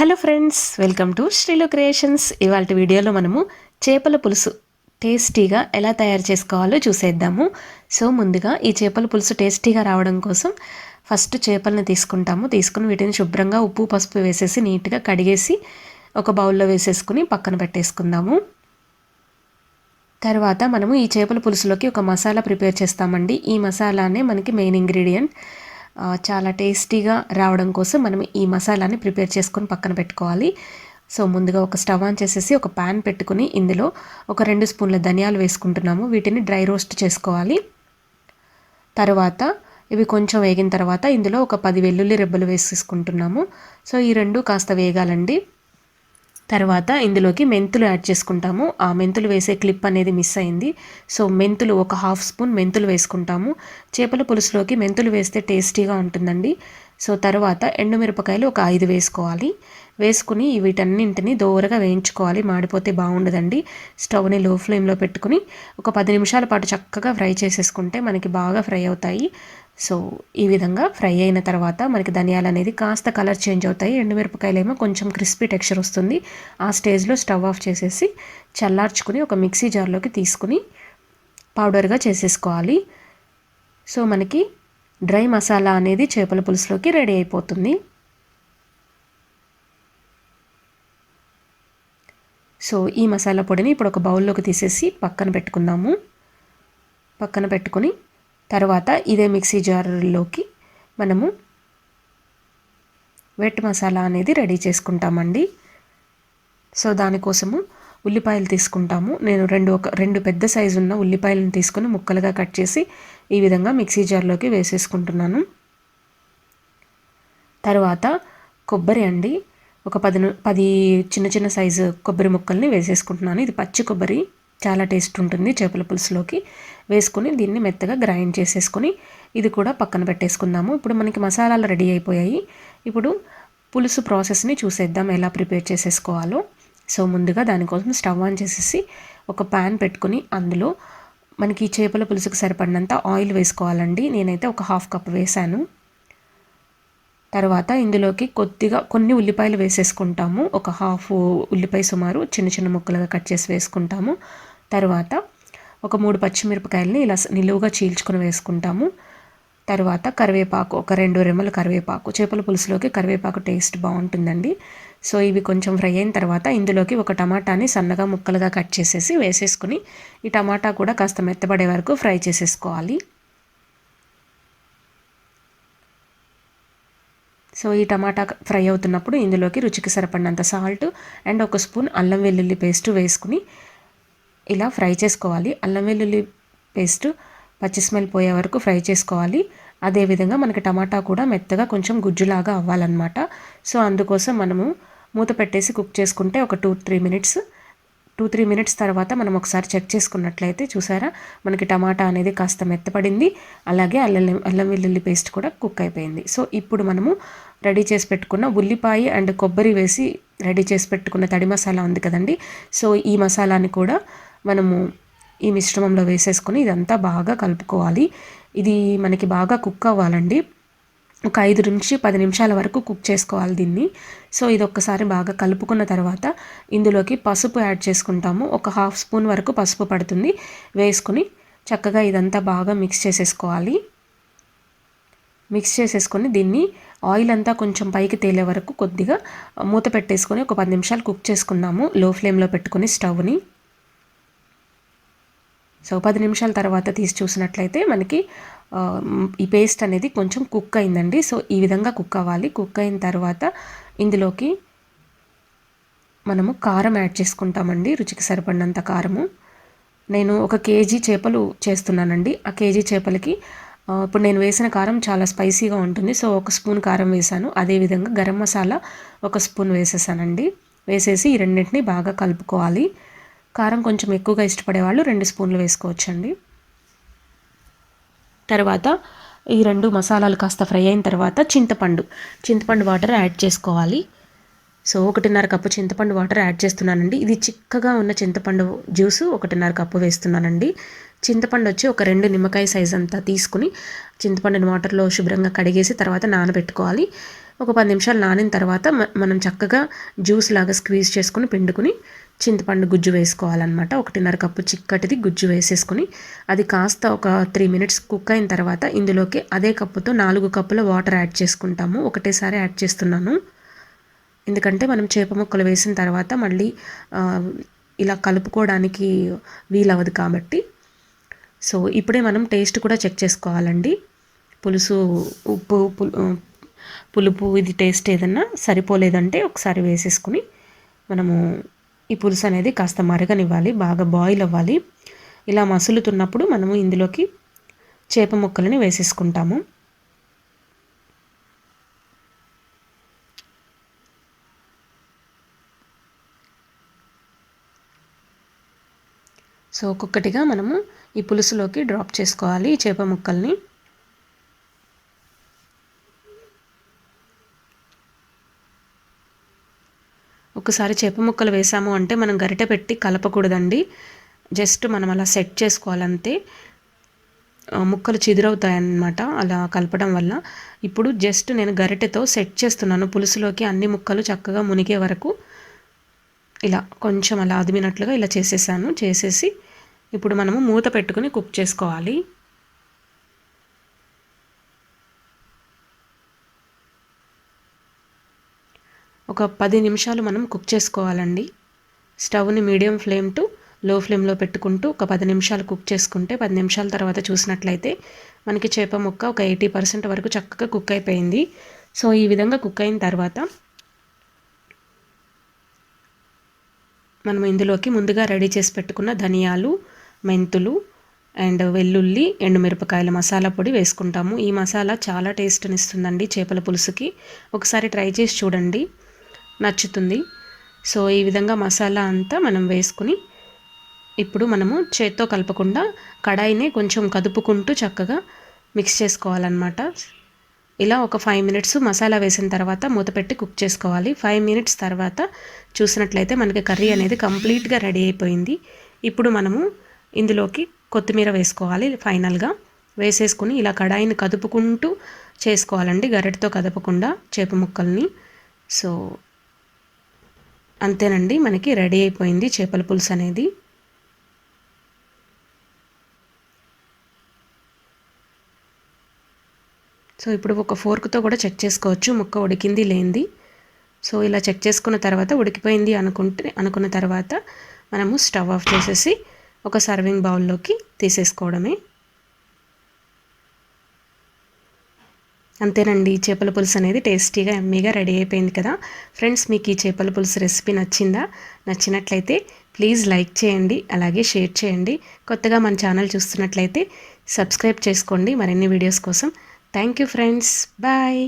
Hello friends, welcome to Sreelu creations. ఇవాళ వీడియోలో మనము చేపల పులుసు టేస్టీగా ఎలా తయారు చేసుకోవాలో చూసేద్దాము. సో ముందుగా ఈ చేపల పులుసు టేస్టీగా రావడం కోసం ఫస్ట్ చేపలను తీసుకుని వీటిని శుభ్రంగా ఉప్పు పసుపు వేసేసి నీట్గా కడిగేసి ఒక బౌల్లో వేసేసుకుని పక్కన పెట్టేసుకుందాము. తర్వాత మనము ఈ చేపల పులుసులోకి ఒక మసాలా ప్రిపేర్ చేస్తామండి. ఈ మసాలానే మనకి మెయిన్ ఇంగ్రీడియంట్. చాలా టేస్టీగా రావడం కోసం మనం ఈ మసాలాని ప్రిపేర్ చేసుకొని పక్కన పెట్టుకోవాలి. సో ముందుగా ఒక స్టవ్ ఆన్ చేసేసి ఒక ప్యాన్ పెట్టుకుని ఇందులో ఒక 2 స్పూన్ల ధనియాలు వేసుకుంటున్నాము. వీటిని డ్రై రోస్ట్ చేసుకోవాలి. తర్వాత ఇవి కొంచెం వేగిన తర్వాత ఇందులో ఒక 10 వెల్లుల్లి రెబ్బలు వేసేసుకుంటున్నాము. సో ఈ రెండు కాస్త వేగాలండి. తర్వాత ఇందులోకి మెంతులు యాడ్ చేసుకుంటాము. ఆ మెంతులు వేసే క్లిప్ అనేది మిస్ అయింది. సో మెంతులు ఒక 1/2 స్పూన్ మెంతులు వేసుకుంటాము. చేపల పులుసులోకి మెంతులు వేస్తే టేస్టీగా ఉంటుందండి. సో తర్వాత ఎండుమిరపకాయలు ఒక 5 వేసుకోవాలి. వేసుకుని వీటన్నింటినీ దోరగా వేయించుకోవాలి. మాడిపోతే బాగుండదండి. స్టవ్ని లో ఫ్లేమ్లో పెట్టుకుని ఒక 10 నిమిషాల పాటు చక్కగా ఫ్రై చేసేసుకుంటే మనకి బాగా ఫ్రై అవుతాయి. సో ఈ విధంగా ఫ్రై అయిన తర్వాత మనకి ధనియాలు అనేది కాస్త కలర్ చేంజ్ అవుతాయి. ఎండుమిరపకాయలు ఏమో కొంచెం క్రిస్పీ టెక్స్చర్ వస్తుంది. ఆ స్టేజ్లో స్టవ్ ఆఫ్ చేసేసి చల్లార్చుకుని ఒక మిక్సీ జార్లోకి తీసుకుని పౌడర్గా చేసేసుకోవాలి. సో మనకి డ్రై మసాలా అనేది చేపల పులుసులోకి రెడీ అయిపోతుంది. సో ఈ మసాలా పొడిని ఇప్పుడు ఒక బౌల్లోకి తీసేసి పక్కన పెట్టుకుందాము. పక్కన పెట్టుకుని తర్వాత ఇదే మిక్సీ జార్లోకి మనము వెట్ మసాలా అనేది రెడీ చేసుకుంటామండి. సో దానికోసము ఉల్లిపాయలు తీసుకుంటాము. నేను రెండు పెద్ద సైజు ఉన్న ఉల్లిపాయలను తీసుకుని ముక్కలుగా కట్ చేసి ఈ విధంగా మిక్సీ జార్లోకి వేసేసుకుంటున్నాను. తర్వాత కొబ్బరి అండి, ఒక 10 చిన్న చిన్న సైజు కొబ్బరి ముక్కల్ని వేసేసుకుంటున్నాను. ఇది పచ్చి కొబ్బరి, చాలా టేస్ట్ ఉంటుంది చేపల పులుసులోకి. వేసుకొని దీన్ని మెత్తగా గ్రైండ్ చేసేసుకొని ఇది కూడా పక్కన పెట్టేసుకుందాము. ఇప్పుడు మనకి మసాలాలు రెడీ అయిపోయాయి. ఇప్పుడు పులుసు ప్రాసెస్ని చూసేద్దాం ఎలా ప్రిపేర్ చేసేసుకోవాలో. సో ముందుగా దానికోసం స్టవ్ ఆన్ చేసేసి ఒక ప్యాన్ పెట్టుకుని అందులో మనకి చేపల పులుసుకు సరిపడినంత ఆయిల్ వేసుకోవాలండి. నేనైతే ఒక 1/2 కప్ వేసాను. తర్వాత ఇందులోకి కొన్ని ఉల్లిపాయలు వేసేసుకుంటాము. ఒక 1/2 ఉల్లిపాయ సుమారు చిన్న చిన్న ముక్కలుగా కట్ చేసి వేసుకుంటాము. తర్వాత ఒక 3 పచ్చిమిరపకాయలని ఇలా నిలువుగా చీల్చుకొని వేసుకుంటాము. తర్వాత కరివేపాకు ఒక 2 రెమ్మల కరివేపాకు. చేపల పులుసులోకి కరివేపాకు టేస్ట్ బాగుంటుందండి. సో ఇవి కొంచెం ఫ్రై అయిన తర్వాత ఇందులోకి ఒక టమాటాని సన్నగా ముక్కలుగా కట్ చేసేసి వేసేసుకుని ఈ టమాటా కూడా కాస్త మెత్తబడే వరకు ఫ్రై చేసేసుకోవాలి. సో ఈ టమాటా ఫ్రై అవుతున్నప్పుడు ఇందులోకి రుచికి సరిపడినంత సాల్ట్ అండ్ ఒక స్పూన్ అల్లం వెల్లుల్లి పేస్ట్ వేసుకుని ఇలా ఫ్రై చేసుకోవాలి. అల్లం వెల్లుల్లి పేస్ట్ పచ్చి స్మెల్ పోయే వరకు ఫ్రై చేసుకోవాలి. అదేవిధంగా మనకి టమాటా కూడా మెత్తగా కొంచెం గుజ్జులాగా అవ్వాలన్నమాట. సో అందుకోసం మనము మూత పెట్టేసి కుక్ చేసుకుంటే ఒక 2-3 మినిట్స్ తర్వాత మనం ఒకసారి చెక్ చేసుకున్నట్లయితే చూసారా మనకి టమాటా అనేది కాస్త మెత్తపడింది. అలాగే అల్లం వెల్లుల్లి పేస్ట్ కూడా కుక్ అయిపోయింది. సో ఇప్పుడు మనము రెడీ చేసి పెట్టుకున్న ఉల్లిపాయ అండ్ కొబ్బరి వేసి రెడీ చేసి పెట్టుకున్న తడి మసాలా ఉంది కదండి. సో ఈ మసాలాని కూడా మనము ఈ మిశ్రమంలో వేసేసుకొని ఇదంతా బాగా కలుపుకోవాలి. ఇది మనకి బాగా కుక్ అవ్వాలండి. ఒక 5-10 నిమిషాల వరకు కుక్ చేసుకోవాలి దీన్ని. సో ఇది ఒక్కసారి బాగా కలుపుకున్న తర్వాత ఇందులోకి పసుపు యాడ్ చేసుకుంటాము. ఒక 1/2 స్పూన్ వరకు పసుపు పడుతుంది. వేసుకొని చక్కగా ఇదంతా బాగా మిక్స్ చేసేసుకోవాలి. మిక్స్ చేసేసుకొని దీన్ని ఆయిల్ అంతా కొంచెం పైకి తేలే వరకు కొద్దిగా మూత పెట్టేసుకొని ఒక 10 నిమిషాలు కుక్ చేసుకుందాము లో ఫ్లేమ్లో పెట్టుకొని స్టవ్ని. సో 10 నిమిషాల తర్వాత తీసి చూసినట్లయితే మనకి ఈ పేస్ట్ అనేది కొంచెం కుక్ అయిందండి. సో ఈ విధంగా కుక్ అవ్వాలి. కుక్ అయిన తర్వాత ఇందులోకి మనము కారం యాడ్ చేసుకుంటామండి. రుచికి సరిపడినంత కారము. నేను 1 కేజీ చేపలు చేస్తున్నానండి. ఆ కేజీ చేపలకి ఇప్పుడు నేను వేసిన కారం చాలా స్పైసీగా ఉంటుంది. సో 1 స్పూన్ కారం వేసాను. అదేవిధంగా గరం మసాలా 1 స్పూన్ వేసేసానండి. వేసేసి ఈ రెండింటిని బాగా కలుపుకోవాలి. కారం కొంచెం ఎక్కువగా ఇష్టపడే వాళ్ళు 2 స్పూన్లు వేసుకోవచ్చండి. తర్వాత ఈ 2 మసాలాలు కాస్త ఫ్రై అయిన తర్వాత చింతపండు వాటర్ యాడ్ చేసుకోవాలి. సో 1.5 కప్పు చింతపండు వాటర్ యాడ్ చేస్తున్నానండి. ఇది చిక్కగా ఉన్న చింతపండు జ్యూసు 1.5 కప్పు వేస్తున్నానండి. చింతపండు వచ్చి ఒక 2 నిమ్మకాయ సైజ్ అంతా తీసుకుని చింతపండుని వాటర్లో శుభ్రంగా కడిగేసి తర్వాత నానబెట్టుకోవాలి. ఒక 10 నిమిషాలు నానిన తర్వాత మనం చక్కగా జ్యూస్ లాగా స్క్వీజ్ చేసుకుని పిండుకుని చింతపండు గుజ్జు వేసుకోవాలన్నమాట. 1.5 కప్పు చిక్కటిది గుజ్జు వేసేసుకుని అది కాస్త ఒక 3 మినిట్స్ కుక్ అయిన తర్వాత ఇందులోకి అదే కప్పుతో 4 కప్పుల వాటర్ యాడ్ చేసుకుంటాము. ఒకటేసారి యాడ్ చేస్తున్నాను, ఎందుకంటే మనం చేప ముక్కలు వేసిన తర్వాత మళ్ళీ ఇలా కలుపుకోవడానికి వీలవదు కాబట్టి. సో ఇప్పుడే మనం టేస్ట్ కూడా చెక్ చేసుకోవాలండి. పులుసు ఉప్పు పులుపు ఇది టేస్ట్ ఏదన్నా సరిపోలేదంటే ఒకసారి వేసేసుకుని మనము ఈ పులుసు అనేది కాస్త మరగనివ్వాలి, బాగా బాయిల్ అవ్వాలి. ఇలా మసులుతున్నప్పుడు మనము ఇందులోకి చేప ముక్కలని వేసేసుకుంటాము. సో ఒక్కొక్కటిగా మనము ఈ పులుసులోకి డ్రాప్ చేసుకోవాలి ఈ చేప ముక్కల్ని. ఒకసారి చేప ముక్కలు వేసాము అంటే మనం గరిటె పెట్టి కలపకూడదండి. జస్ట్ మనం అలా సెట్ చేసుకోవాలంతే, ముక్కలు చిదురవుతాయన్నమాట అలా కలపడం వల్ల. ఇప్పుడు జస్ట్ నేను గరిటెతో సెట్ చేస్తున్నాను పులుసులోకి అన్ని ముక్కలు చక్కగా మునిగే వరకు. ఇలా కొంచెం అలా అదిమినట్లుగా ఇలా చేసేసి ఇప్పుడు మనము మూత పెట్టుకుని కుక్ చేసుకోవాలి. ఒక 10 నిమిషాలు మనం కుక్ చేసుకోవాలండి. స్టవ్ని మీడియం ఫ్లేమ్ టు లో ఫ్లేమ్లో పెట్టుకుంటూ ఒక 10 నిమిషాలు కుక్ చేసుకుంటే 10 నిమిషాల తర్వాత చూసినట్లయితే మనకి చేప ముక్క ఒక 80% వరకు చక్కగా కుక్ అయిపోయింది. సో ఈ విధంగా కుక్ అయిన తర్వాత మనం ఇందులోకి ముందుగా రెడీ చేసి పెట్టుకున్న ధనియాలు, మెంతులు అండ్ వెల్లుల్లి, ఎండుమిరపకాయల మసాలా పొడి వేసుకుంటాము. ఈ మసాలా చాలా టేస్ట్ని ఇస్తుందండి చేపల పులుసుకి. ఒకసారి ట్రై చేసి చూడండి, నచ్చుతుంది. సో ఈ విధంగా మసాలా అంతా మనం వేసుకుని ఇప్పుడు మనము చేత్తో కలపకుండా కడాయిని కొంచెం కదుపుకుంటూ చక్కగా మిక్స్ చేసుకోవాలన్నమాట. ఇలా ఒక 5 మినిట్స్ మసాలా వేసిన తర్వాత మూత పెట్టి కుక్ చేసుకోవాలి. 5 మినిట్స్ తర్వాత చూసినట్లయితే మనకి కర్రీ అనేది కంప్లీట్గా రెడీ అయిపోయింది. ఇప్పుడు మనము ఇందులోకి కొత్తిమీర వేసుకోవాలి. ఫైనల్గా వేసేసుకుని ఇలా కడాయిని కదుపుకుంటూ చేసుకోవాలండి, గరిటెతో కదపకుండా చేప ముక్కల్ని. సో అంతేనండి, మనకి రెడీ అయిపోయింది చేపల పులుసు అనేది. సో ఇప్పుడు ఒక ఫోర్క్తో కూడా చెక్ చేసుకోవచ్చు ముక్క ఉడికింది లేనిది. సో ఇలా చెక్ చేసుకున్న తర్వాత ఉడికిపోయింది అనుకున్న తర్వాత మనము స్టవ్ ఆఫ్ చేసేసి ఒక సర్వింగ్ బౌల్లోకి తీసేసుకోవడమే. అంతేనండి, చేపల పులుసు అనేది టేస్టీగా ఎమ్మీగా రెడీ అయిపోయింది కదా ఫ్రెండ్స్. మీకు ఈ చేపల పులుసు రెసిపీ నచ్చినట్లయితే ప్లీజ్ లైక్ చేయండి, అలాగే షేర్ చేయండి. కొత్తగా మన ఛానల్ చూస్తున్నట్లయితే సబ్స్క్రైబ్ చేసుకోండి మరిన్ని వీడియోస్ కోసం. Thank you friends, bye.